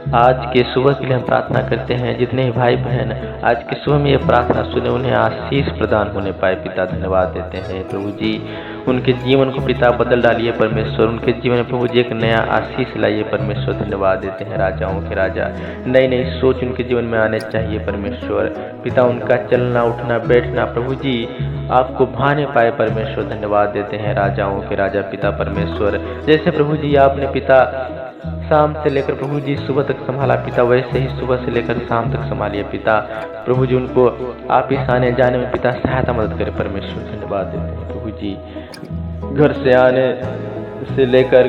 आज के सुबह के लिए हम प्रार्थना करते हैं। जितने ही भाई बहन आज के सुबह में ये प्रार्थना सुने, उन्हें आशीष प्रदान होने पाए पिता, धन्यवाद देते हैं प्रभु जी। उनके जीवन को पिता बदल डालिए परमेश्वर, उनके जीवन में प्रभु जी एक नया आशीष लाइए परमेश्वर, धन्यवाद देते हैं राजाओं के राजा। नई नई सोच उनके जीवन में आने चाहिए परमेश्वर पिता, उनका चलना उठना बैठना प्रभु जी आपको भाने पाए परमेश्वर, धन्यवाद देते हैं राजाओं के राजा पिता परमेश्वर। जैसे प्रभु जी आपने पिता शाम से लेकर प्रभु जी सुबह तक संभाला पिता, वैसे ही सुबह से लेकर शाम तक संभालिए पिता प्रभु जी। उनको आप इस आने जाने में पिता सहायता मदद करें परमेश्वर, धन्यवाद देते हैं प्रभु जी। घर से आने से लेकर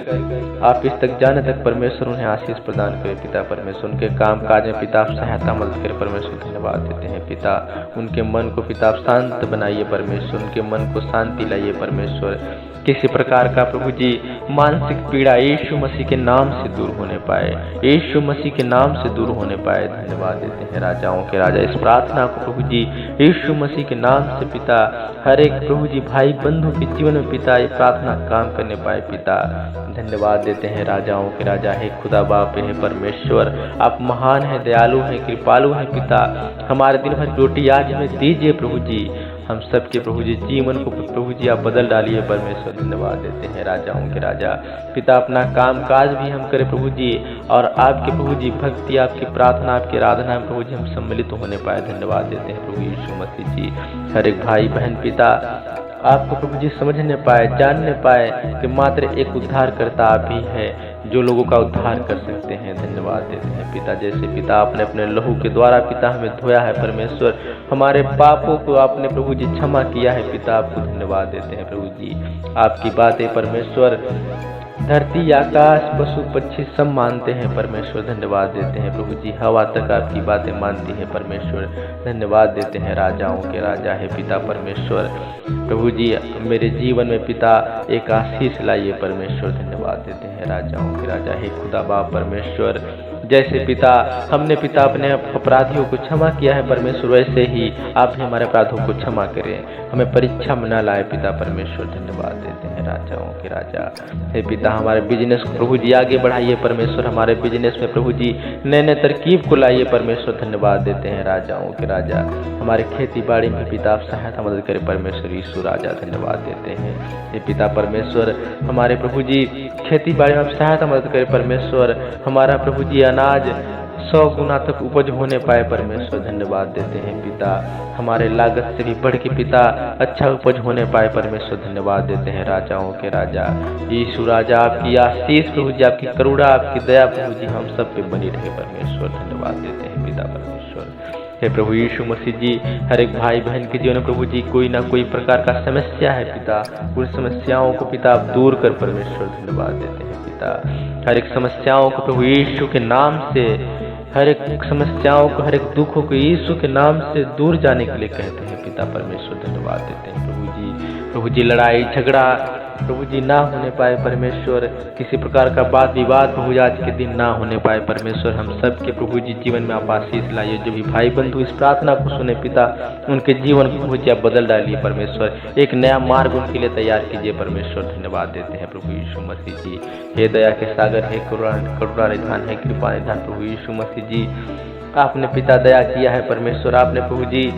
ऑफिस तक जाने तक परमेश्वर उन्हें आशीष प्रदान करें पिता परमेश्वर। उनके काम काज में पिता आप सहायता मदद करें परमेश्वर, धन्यवाद देते हैं पिता। उनके मन को पिता आप शांत बनाइए परमेश्वर, उनके मन को शांति लाइए परमेश्वर। किसी प्रकार का प्रभु जी मानसिक पीड़ा यीशु मसीह के नाम से दूर होने पाए, यीशु मसीह के नाम से दूर होने पाए, धन्यवाद देते हैं राजाओं के राजा। इस प्रार्थना को प्रभु जी यीशु मसीह के नाम से पिता हर एक प्रभु जी भाई बंधु के जीवन में पिता ये प्रार्थना काम करने पाए पिता, धन्यवाद देते हैं राजाओं के राजा। हे खुदा बाप है परमेश्वर, आप महान है, दयालु है, कृपालु है पिता। हमारे दिन भर रोटी आज हमें दीजिए प्रभु जी, हम सबके प्रभु जी जीवन को प्रभु जी आप बदल डालिए परमेश्वर, धन्यवाद देते हैं राजाओं के राजा पिता। अपना काम काज भी हम करें प्रभु जी, और आपके प्रभु जी भक्ति, आपकी प्रार्थना, आपकी आराधना में प्रभु जी हम सम्मिलित होने पाए, धन्यवाद देते हैं प्रभु यीशु मसीह जी। हर एक भाई बहन पिता आपको प्रभु जी समझने पाए, जानने पाए कि मात्र एक उद्धारकर्ता आप ही है जो लोगों का उद्धार कर सकते हैं, धन्यवाद देते हैं पिता। जैसे पिता आपने अपने लहू के द्वारा पिता हमें धोया है परमेश्वर, हमारे पापों को आपने प्रभु जी क्षमा किया है पिता, आपको धन्यवाद देते हैं प्रभु जी। आपकी बातें परमेश्वर धरती आकाश पशु पक्षी सब मानते हैं परमेश्वर, धन्यवाद देते हैं प्रभु जी। हवा तक आपकी बातें मानती है परमेश्वर, धन्यवाद देते हैं राजाओं के राजा है पिता परमेश्वर। प्रभु जी मेरे जीवन में पिता एक आशीष लाइए परमेश्वर, धन्यवाद देते हैं राजाओं के राजा है खुदा बाप परमेश्वर। जैसे पिता हमने पिता अपने अपराधियों को क्षमा किया है परमेश्वर, वैसे ही आप भी हमारे अपराधों को क्षमा करें, हमें परीक्षा में न लाए पिता परमेश्वर, धन्यवाद देते हैं राजाओं के राजा। हे पिता हमारे बिजनेस को प्रभु जी आगे बढ़ाइए परमेश्वर, हमारे बिजनेस में प्रभु जी नए नए तरकीब को लाइए परमेश्वर, धन्यवाद देते हैं राजाओं के राजा। हमारे खेती बाड़ी में पिता आप सहायता मदद करें परमेश्वर यीशु राजा, धन्यवाद देते हैं। हे पिता परमेश्वर हमारे प्रभु जी खेती बाड़ी में आप सहायता मदद करें परमेश्वर, हमारा प्रभु जी अनाज 100 गुना तक उपज होने पाए परमेश्वर, धन्यवाद देते हैं पिता। हमारे लागत से भी बढ़ के पिता अच्छा उपज होने पाए परमेश्वर, धन्यवाद देते हैं राजाओं के राजा यीशु राजा। आपकी आशीष प्रभु जी, आपकी करुणा, आपकी दया प्रभु जी हम सब पे बनी रहे परमेश्वर, धन्यवाद देते हैं पिता परमेश्वर। हे प्रभु यीशु मसीह जी हर एक भाई बहन के जीवन में प्रभु जी कोई ना कोई प्रकार का समस्या है पिता, उन समस्याओं को पिता आप दूर कर परमेश्वर, धन्यवाद देते हैं पिता। हर एक समस्याओं को प्रभु यीशु के नाम से, हर एक समस्याओं को, हर एक दुखों को यीशु के नाम से दूर जाने के लिए कहते हैं पिता परमेश्वर, धन्यवाद देते हैं प्रभु जी। प्रभु जी लड़ाई झगड़ा प्रभु जी ना होने पाए परमेश्वर, किसी प्रकार का वाद विवाद प्रभु जी आज के दिन ना होने पाए परमेश्वर। हम सब के प्रभु जी जीवन में आप आशीष लाइए, जो भी भाई बंधु इस प्रार्थना को सुने पिता उनके जीवन को प्रभु जी आप बदल डालिए परमेश्वर, एक नया मार्ग उनके लिए तैयार कीजिए परमेश्वर, धन्यवाद देते हैं प्रभु यीशु मसीह जी। हे दया के सागर, हे करुणा निधान, हे कृपा निधान प्रभु यीशु मसीह जी, आपने पिता दया किया है परमेश्वर। आपने प्रभु जी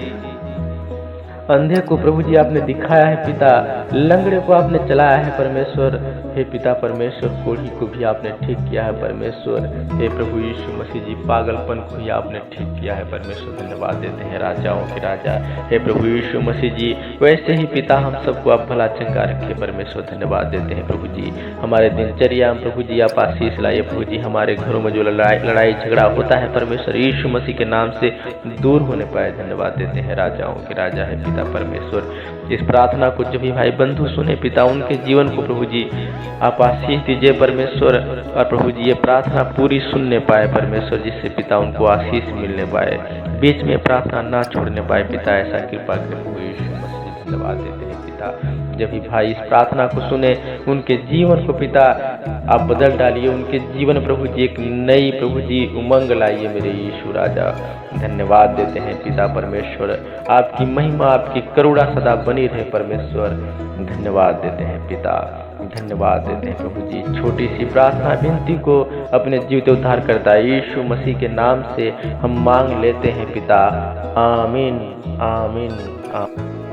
अंधे को प्रभु जी आपने दिखाया है पिता, लंगड़े को आपने चलाया है परमेश्वर। हे पिता परमेश्वर कोढ़ी को भी आपने ठीक किया है परमेश्वर। हे प्रभु यीशु मसीह जी पागलपन को भी आपने ठीक किया है परमेश्वर, धन्यवाद देते हैं राजाओं के राजा। हे प्रभु यीशु मसीह जी वैसे ही पिता हम सबको आप भला चंगा रखे परमेश्वर, धन्यवाद देते हैं प्रभु जी। हमारे दिनचर्या में प्रभु जी आप आशीष लाइए प्रभु जी, हमारे घरों में जो लड़ाई झगड़ा होता है परमेश्वर यीशु मसीह के नाम से दूर होने पाए, धन्यवाद देते हैं राजाओं के राजा है पिता परमेश्वर। इस प्रार्थना को जो भी भाई बंधु सुने पिता उनके जीवन को प्रभु जी आप आशीष दीजिए परमेश्वर, और प्रभु जी ये प्रार्थना पूरी सुनने पाए परमेश्वर, जिससे पिता उनको आशीष मिलने पाए, बीच में प्रार्थना ना छोड़ने पाए पिता, ऐसा कृपा करें प्रभु यीशु मसीह, धन्यवाद देते हैं पिता। जब भी भाई इस प्रार्थना को सुने उनके जीवन को पिता आप बदल डालिए, उनके जीवन प्रभु जी एक नई प्रभु जी उमंग लाइए मेरे यीशु राजा, धन्यवाद देते हैं पिता परमेश्वर। आपकी महिमा आपकी करुणा सदा बनी रहे परमेश्वर, धन्यवाद देते हैं पिता। धन्यवाद देते हैं प्रभु जी। छोटी सी प्रार्थना विनती को अपने जीवित उद्धार करता यीशु मसीह के नाम से हम मांग लेते हैं पिता। आमीन आमीन आमीन।